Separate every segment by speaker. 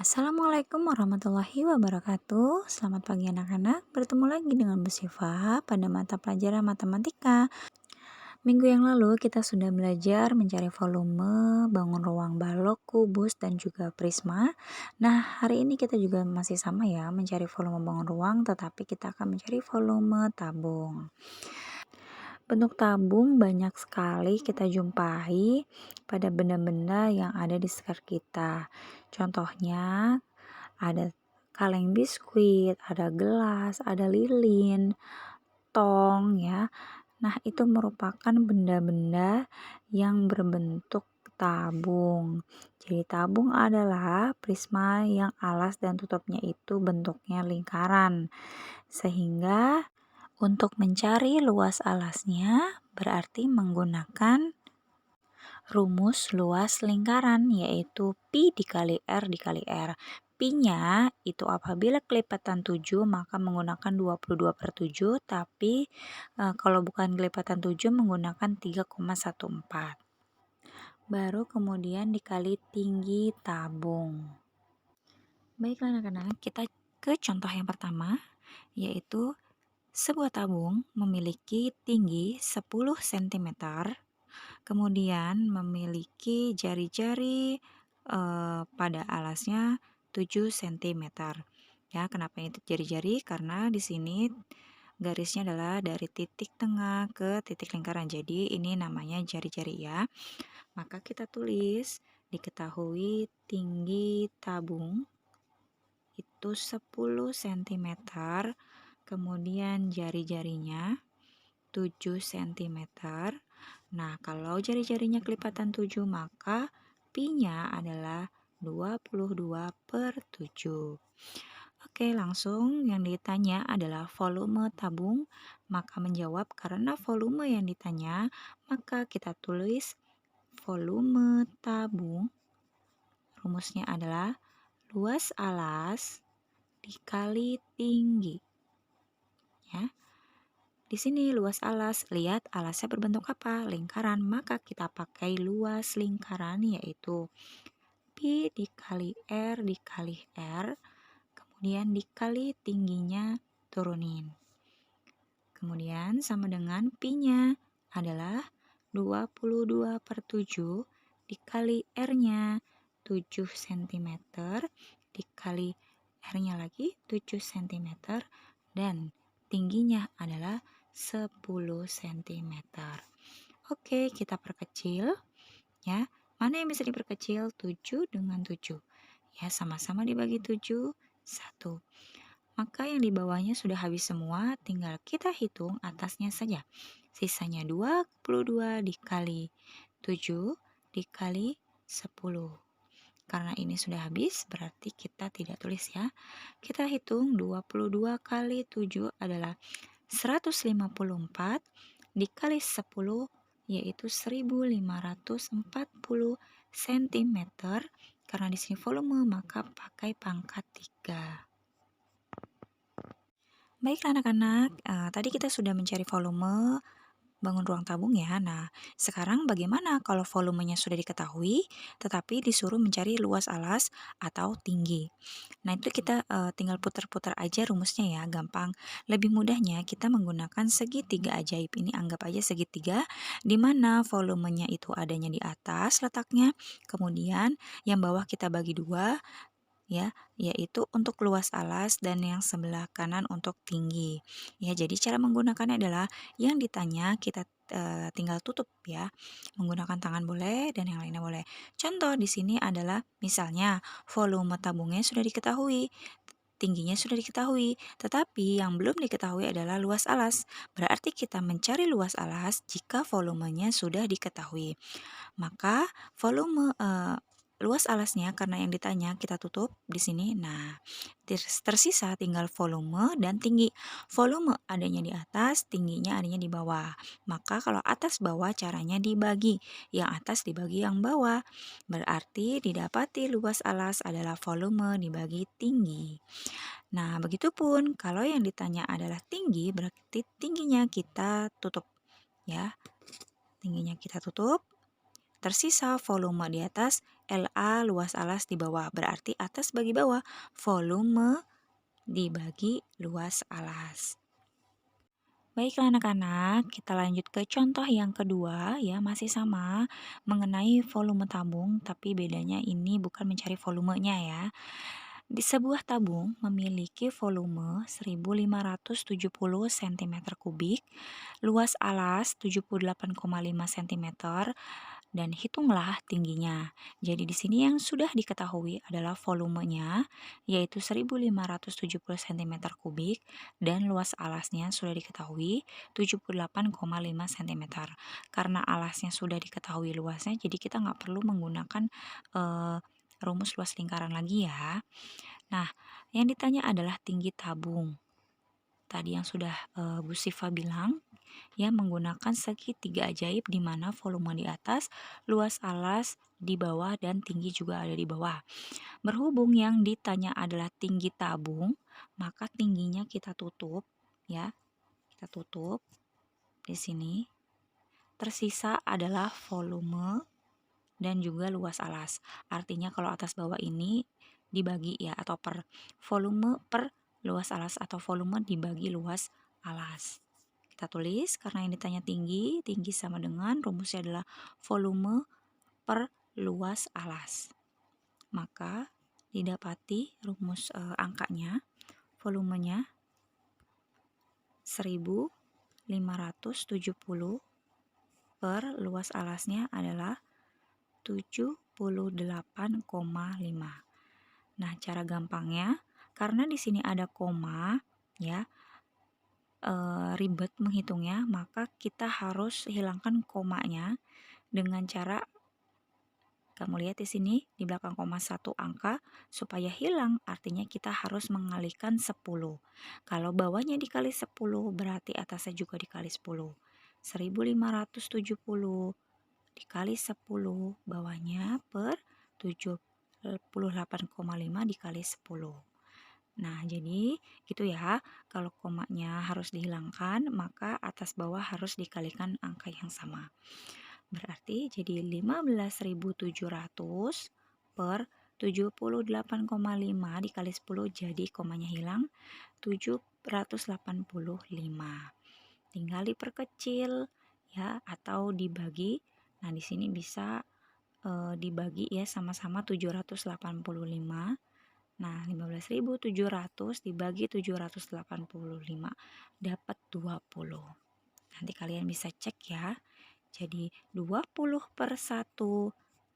Speaker 1: Assalamualaikum warahmatullahi wabarakatuh. Selamat pagi anak-anak. Bertemu lagi dengan Bu Siva pada mata pelajaran matematika. Minggu yang lalu kita sudah belajar mencari volume, bangun ruang balok, kubus, dan juga prisma. Nah, hari ini kita juga masih sama ya, mencari volume bangun ruang, tetapi kita akan mencari volume tabung. Bentuk tabung banyak sekali kita jumpai pada benda-benda yang ada di sekitar kita. Contohnya ada kaleng biskuit, ada gelas, ada lilin, tong ya. Nah, itu merupakan benda-benda yang berbentuk tabung. Jadi tabung adalah prisma yang alas dan tutupnya itu bentuknya lingkaran. Sehingga untuk mencari luas alasnya berarti menggunakan rumus luas lingkaran, yaitu Pi dikali R dikali R. Pi-nya itu apabila kelipatan 7 maka menggunakan 22/7, tapi kalau bukan kelipatan 7 menggunakan 3,14. Baru kemudian dikali tinggi tabung. Baiklah anak-anak, kita ke contoh yang pertama, yaitu sebuah tabung memiliki tinggi 10 cm, kemudian memiliki jari-jari pada alasnya 7 cm. Ya, kenapa itu jari-jari? Karena di sini garisnya adalah dari titik tengah ke titik lingkaran. Jadi ini namanya jari-jari ya. Maka kita tulis diketahui tinggi tabung itu 10 cm, kemudian jari-jarinya 7 cm. Nah, kalau jari-jarinya kelipatan 7 maka Pi-nya adalah 22/7. Oke, langsung yang ditanya adalah volume tabung, maka menjawab karena volume yang ditanya, maka kita tulis volume tabung. Rumusnya adalah luas alas dikali tinggi. Ya. Di sini luas alas, lihat alasnya berbentuk apa? Lingkaran, maka kita pakai luas lingkaran yaitu Pi dikali R dikali R, kemudian dikali tingginya turunin. Kemudian sama dengan Pi-nya adalah 22/7 dikali R-nya 7 cm dikali R-nya lagi 7 cm dan tingginya adalah 10 cm. Oke, kita perkecil ya. Mana yang bisa diperkecil? 7 dengan 7. Ya, sama-sama dibagi 7, 1. Maka yang di bawahnya sudah habis semua, tinggal kita hitung atasnya saja. Sisanya 22 dikali 7 dikali 10. Karena ini sudah habis, berarti kita tidak tulis ya. Kita hitung 22 kali 7 adalah 154 dikali 10 yaitu 1540 cm. Karena di sini volume maka pakai pangkat 3. Baiklah anak-anak, tadi kita sudah mencari volume bangun ruang tabung ya. Nah, sekarang bagaimana kalau volumenya sudah diketahui, tetapi disuruh mencari luas alas atau tinggi? Nah, itu kita tinggal putar-putar aja rumusnya ya, gampang. Lebih mudahnya kita menggunakan segitiga ajaib. Ini anggap aja segitiga, di mana volumenya itu adanya di atas letaknya, kemudian yang bawah kita bagi dua, ya, yaitu untuk luas alas dan yang sebelah kanan untuk tinggi. Ya, jadi cara menggunakannya adalah yang ditanya kita tinggal tutup ya. Menggunakan tangan boleh dan yang lainnya boleh. Contoh di sini adalah misalnya volume tabungnya sudah diketahui, tingginya sudah diketahui, tetapi yang belum diketahui adalah luas alas. Berarti kita mencari luas alas jika volumenya sudah diketahui. Maka volume luas alasnya karena yang ditanya kita tutup di sini. Nah, tersisa tinggal volume dan tinggi. Volume adanya di atas, tingginya adanya di bawah. Maka kalau atas bawah caranya dibagi. Yang atas dibagi yang bawah. Berarti didapati luas alas adalah volume dibagi tinggi. Nah, begitupun kalau yang ditanya adalah tinggi, berarti tingginya kita tutup ya. Tingginya kita tutup. Tersisa volume di atas, LA luas alas di bawah. Berarti atas bagi bawah, volume dibagi luas alas. Baiklah anak-anak, kita lanjut ke contoh yang kedua ya, masih sama mengenai volume tabung, tapi bedanya ini bukan mencari volumenya ya. Di sebuah tabung memiliki volume 1570 cm kubik, luas alas 78,5 cm, dan hitunglah tingginya. Jadi di sini yang sudah diketahui adalah volumenya, yaitu 1570 cm kubik, dan luas alasnya sudah diketahui 78,5 cm. Karena alasnya sudah diketahui luasnya, jadi kita nggak perlu menggunakan rumus luas lingkaran lagi ya. Nah, yang ditanya adalah tinggi tabung. Tadi yang sudah Bu Siva bilang, ya menggunakan segitiga ajaib di mana volume di atas, luas alas di bawah, dan tinggi juga ada di bawah. Berhubung yang ditanya adalah tinggi tabung, maka tingginya kita tutup, ya. Kita tutup di sini. Tersisa adalah volume dan juga luas alas. Artinya kalau atas bawah ini dibagi ya, atau per volume per luas alas, atau volume dibagi luas alas. Kita tulis karena yang ditanya tinggi, tinggi sama dengan rumusnya adalah volume per luas alas. Maka didapati rumus angkanya, volumenya 1570 per luas alasnya adalah 78,5. Nah, cara gampangnya karena di sini ada koma ya, ribet menghitungnya, maka kita harus hilangkan komanya dengan cara kamu lihat di sini di belakang koma satu angka supaya hilang, artinya kita harus mengalihkan 10. Kalau bawahnya dikali 10 berarti atasnya juga dikali 10. 1570 dikali 10 bawahnya per 78,5 dikali 10. Nah, jadi gitu ya. Kalau komanya harus dihilangkan, maka atas bawah harus dikalikan angka yang sama. Berarti jadi 15.700 per 78,5 dikali 10, jadi komanya hilang 785. Tinggal diperkecil ya, atau dibagi. Nah, di sini bisa dibagi ya, sama-sama 785. Nah, 15.700 dibagi 785 dapat 20. Nanti kalian bisa cek ya. Jadi 20 per 1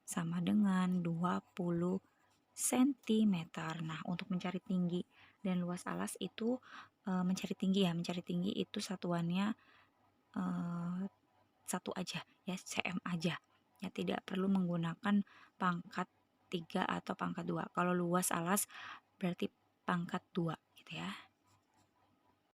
Speaker 1: sama dengan 20 cm. Nah, untuk mencari tinggi dan luas alas itu mencari tinggi ya, mencari tinggi itu satuannya satu aja ya, cm aja. Ya, tidak perlu menggunakan pangkat 3 atau pangkat 2. Kalau luas alas berarti pangkat 2 gitu ya.